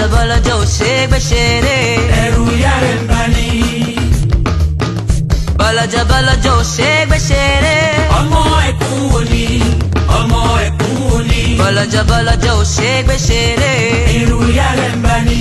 bọ́lọ́jọ́ ò ṣe é gbé ṣeré. ẹ̀rù ìyá rẹ̀ ń bà ní. bọ́lọ́jọ́ ò ṣe é gbé ṣeré. ọmọ ẹkún òní, ọmọ ẹkún òní. bọ́lọ́jọ́ ò ṣe é gbé ṣeré. ẹ̀rù ìyá rẹ̀ ń bà ní.